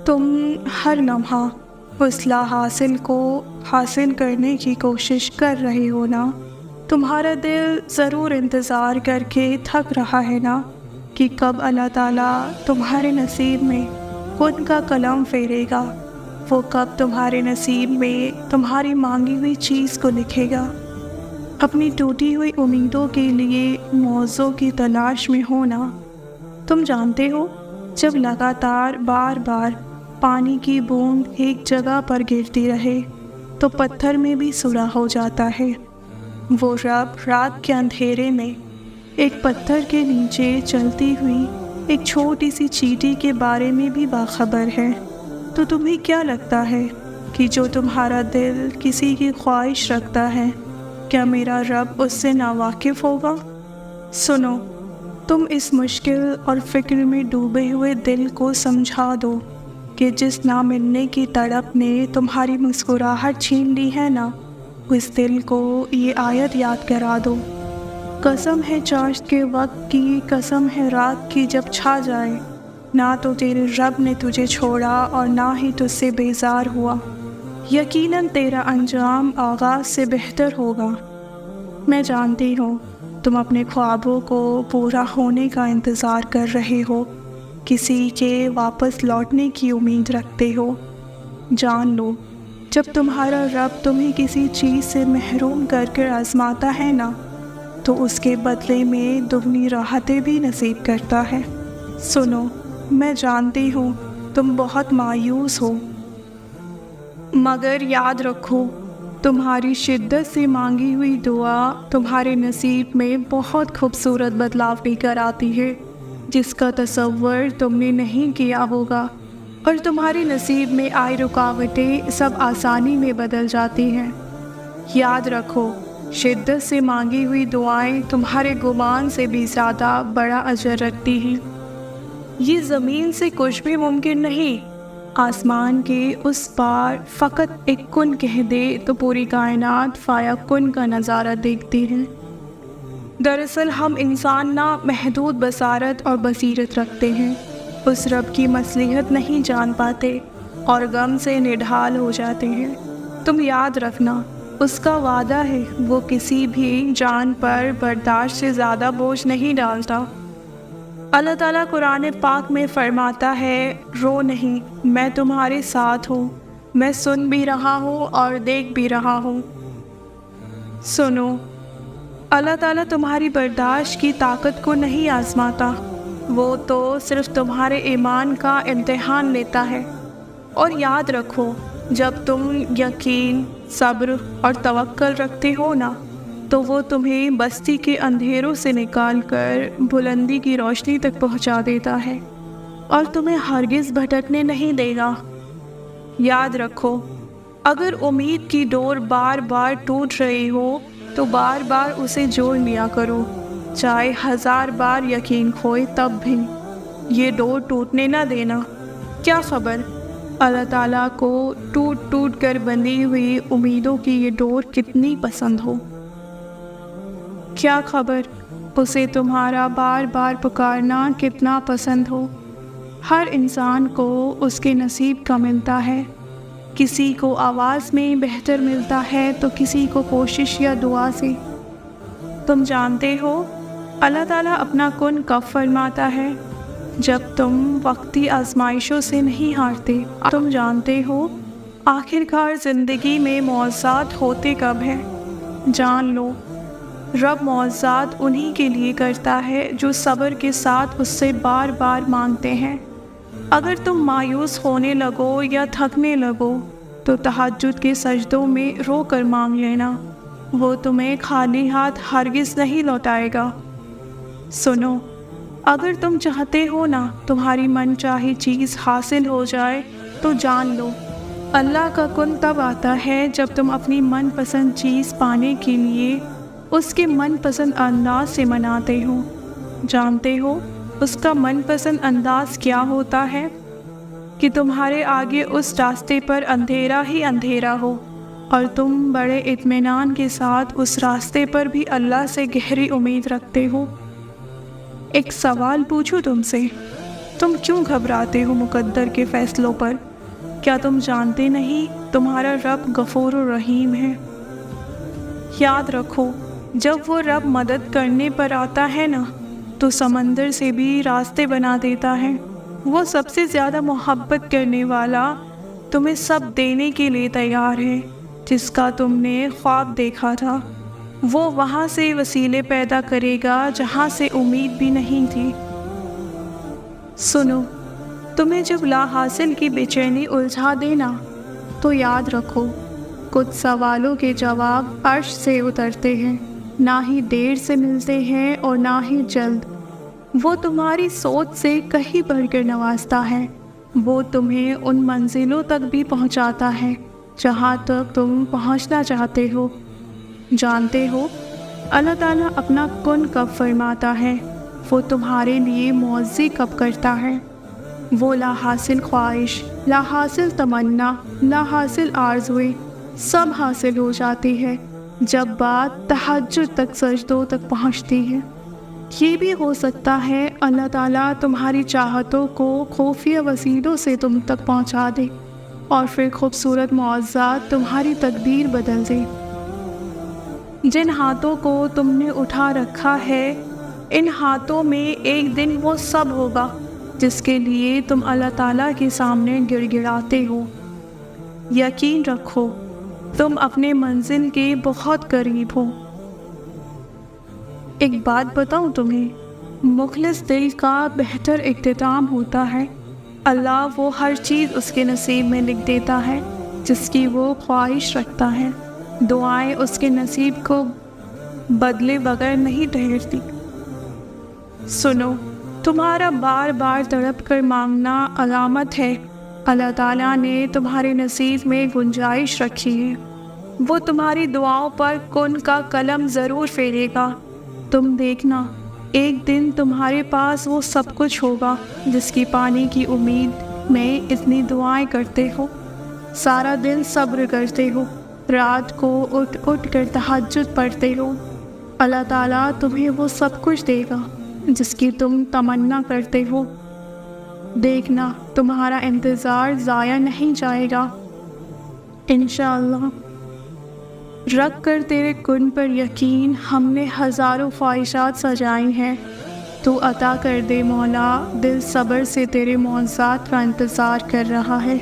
تم ہر لمحہ اصلاح حاصل کرنے کی کوشش کر رہے ہو نا؟ تمہارا دل ضرور انتظار کر کے تھک رہا ہے نا کہ کب اللہ تعالیٰ تمہارے نصیب میں خود کا قلم پھیرے گا، وہ کب تمہارے نصیب میں تمہاری مانگی ہوئی چیز کو لکھے گا۔ اپنی ٹوٹی ہوئی امیدوں کے لیے موضوع کی تلاش میں ہونا۔ تم جانتے ہو، جب لگاتار بار بار پانی کی بوند ایک جگہ پر گرتی رہے تو پتھر میں بھی سوراخ ہو جاتا ہے۔ وہ رب رات کے اندھیرے میں ایک پتھر کے نیچے چلتی ہوئی ایک چھوٹی سی چیٹی کے بارے میں بھی باخبر ہے۔ تو تمہیں کیا لگتا ہے کہ جو تمہارا دل کسی کی خواہش رکھتا ہے، کیا میرا رب اس سے ناواقف ہوگا؟ سنو، تم اس مشکل اور فکر میں ڈوبے ہوئے دل کو سمجھا دو کہ جس نہ ملنے کی تڑپ نے تمہاری مسکراہٹ چھین لی ہے نا، اس دل کو یہ آیت یاد کرا دو۔ قسم ہے چاشت کے وقت کی، قسم ہے رات کی جب چھا جائے، نہ تو تیرے رب نے تجھے چھوڑا اور نہ ہی تجھ سے بیزار ہوا۔ یقیناً تیرا انجام آغاز سے بہتر ہوگا۔ میں جانتی ہوں تم اپنے خوابوں کو پورا ہونے کا انتظار کر رہے ہو، کسی کے واپس لوٹنے کی امید رکھتے ہو۔ جان لو، جب تمہارا رب تمہیں کسی چیز سے محروم کر آزماتا ہے نا، تو اس کے بدلے میں دگنی راحتیں بھی نصیب کرتا ہے۔ سنو، میں جانتی ہوں تم بہت مایوس ہو، مگر یاد رکھو، تمہاری شدت سے مانگی ہوئی دعا تمہارے نصیب میں بہت خوبصورت بدلاؤ لے کر آتی ہے، جس کا تصور تم نے نہیں کیا ہوگا، اور تمہارے نصیب میں آئی رکاوٹیں سب آسانی میں بدل جاتی ہیں۔ یاد رکھو، شدت سے مانگی ہوئی دعائیں تمہارے گمان سے بھی زیادہ بڑا اجر رکھتی ہیں۔ یہ زمین سے کچھ بھی ممکن نہیں، آسمان کے اس پار فقط ایک کن کہہ دے تو پوری کائنات فایا کن کا نظارہ دیکھتی ہے۔ دراصل ہم انسان نا محدود بصارت اور بصیرت رکھتے ہیں، اس رب کی مصلحت نہیں جان پاتے اور غم سے نڈھال ہو جاتے ہیں۔ تم یاد رکھنا، اس کا وعدہ ہے وہ کسی بھی جان پر برداشت سے زیادہ بوجھ نہیں ڈالتا۔ اللہ تعالیٰ قرآن پاک میں فرماتا ہے، رو نہیں، میں تمہارے ساتھ ہوں، میں سن بھی رہا ہوں اور دیکھ بھی رہا ہوں۔ سنو، اللہ تعالیٰ تمہاری برداشت کی طاقت کو نہیں آزماتا، وہ تو صرف تمہارے ایمان کا امتحان لیتا ہے۔ اور یاد رکھو، جب تم یقین، صبر اور توکل رکھتے ہو نا، تو وہ تمہیں بستی کے اندھیروں سے نکال کر بلندی کی روشنی تک پہنچا دیتا ہے، اور تمہیں ہرگز بھٹکنے نہیں دے گا۔ یاد رکھو، اگر امید کی ڈور بار بار ٹوٹ رہی ہو تو بار بار اسے جوڑ لیا کرو، چاہے 1000 بار یقین کھوئے تب بھی۔ یہ ڈور ٹوٹنے نہ دینا۔ کیا خبر اللہ تعالیٰ کو ٹوٹ ٹوٹ کر بندھی ہوئی امیدوں کی یہ ڈور کتنی پسند ہو۔ کیا خبر اسے تمہارا بار بار پکارنا کتنا پسند ہو۔ ہر انسان کو اس کے نصیب کا ملتا ہے، کسی کو آواز میں بہتر ملتا ہے تو کسی کو کوشش یا دعا سے۔ تم جانتے ہو، اللہ تعالیٰ اپنا کن کب فرماتا ہے؟ جب تم وقتی آزمائشوں سے نہیں ہارتے۔ تم جانتے ہو آخرکار زندگی میں معجزات ہوتے کب ہیں؟ جان لو، رب معجزات انہی کے لیے کرتا ہے جو صبر کے ساتھ اس سے بار بار مانگتے ہیں۔ اگر تم مایوس ہونے لگو یا تھکنے لگو تو تہجد کے سجدوں میں رو کر مانگ لینا، وہ تمہیں خالی ہاتھ ہرگز نہیں لوٹائے گا۔ سنو، اگر تم چاہتے ہو نا تمہاری من چاہی چیز حاصل ہو جائے، تو جان لو اللہ کا کن تب آتا ہے جب تم اپنی من پسند چیز پانے کے لیے اس کے من پسند انداز سے مناتے ہو۔ جانتے ہو اس کا من پسند انداز کیا ہوتا ہے؟ کہ تمہارے آگے اس راستے پر اندھیرا ہی اندھیرا ہو اور تم بڑے اطمینان کے ساتھ اس راستے پر بھی اللہ سے گہری امید رکھتے ہو۔ ایک سوال پوچھوں تم سے، تم کیوں گھبراتے ہو مقدر کے فیصلوں پر؟ کیا تم جانتے نہیں تمہارا رب غفور و رحیم ہے؟ یاد رکھو، جب وہ رب مدد کرنے پر آتا ہے نا تو سمندر سے بھی راستے بنا دیتا ہے۔ وہ سب سے زیادہ محبت کرنے والا تمہیں سب دینے کے لیے تیار ہے جس کا تم نے خواب دیکھا تھا۔ وہ وہاں سے وسیلے پیدا کرے گا جہاں سے امید بھی نہیں تھی۔ سنو، تمہیں جب لا حاصل کی بے چینی الجھا دینا تو یاد رکھو، کچھ سوالوں کے جواب عرش سے اترتے ہیں، نہ ہی دیر سے ملتے ہیں اور نہ ہی جلد۔ وہ تمہاری سوچ سے کہیں بڑھ کر نوازتا ہے۔ وہ تمہیں ان منزلوں تک بھی پہنچاتا ہے جہاں تک تم پہنچنا چاہتے ہو۔ جانتے ہو، اللہ تعالیٰ اپنا کن کب فرماتا ہے، وہ تمہارے لیے موضی کب کرتا ہے۔ وہ لا حاصل خواہش، لا حاصل تمنا، لا حاصل آرزویں سب حاصل ہو جاتی ہے جب بات تہجد تک سجدوں تک پہنچتی ہے۔ یہ بھی ہو سکتا ہے اللہ تعالیٰ تمہاری چاہتوں کو خفیہ وسیلوں سے تم تک پہنچا دے اور پھر خوبصورت معجزات تمہاری تقدیر بدل دے۔ جن ہاتھوں کو تم نے اٹھا رکھا ہے، ان ہاتھوں میں ایک دن وہ سب ہوگا جس کے لیے تم اللہ تعالیٰ کے سامنے گڑ گڑاتے ہو۔ یقین رکھو، تم اپنے منزل کے بہت قریب ہو۔ ایک بات بتاؤں تمہیں، مخلص دل کا بہتر اختتام ہوتا ہے۔ اللہ وہ ہر چیز اس کے نصیب میں لکھ دیتا ہے جس کی وہ خواہش رکھتا ہے۔ دعائیں اس کے نصیب کو بدلے بغیر نہیں ٹھہرتی۔ سنو، تمہارا بار بار تڑپ کر مانگنا علامت ہے اللہ تعالیٰ نے تمہارے نصیب میں گنجائش رکھی ہے۔ وہ تمہاری دعاؤں پر کن کا قلم ضرور پھیرے گا۔ تم دیکھنا، ایک دن تمہارے پاس وہ سب کچھ ہوگا جس کی پانے کی امید میں اتنی دعائیں کرتے ہو، سارا دن صبر کرتے ہو، رات کو اٹھ اٹھ کر تہجد پڑھتے ہو۔ اللہ تعالیٰ تمہیں وہ سب کچھ دے گا جس کی تم تمنا کرتے ہو۔ دیکھنا، تمہارا انتظار ضائع نہیں جائے گا انشاءاللہ۔ رکھ کر تیرے کن پر یقین، ہم نے ہزاروں خواہشات سجائی ہیں، تو عطا کر دے مولا، دل صبر سے تیرے معجزات کا انتظار کر رہا ہے۔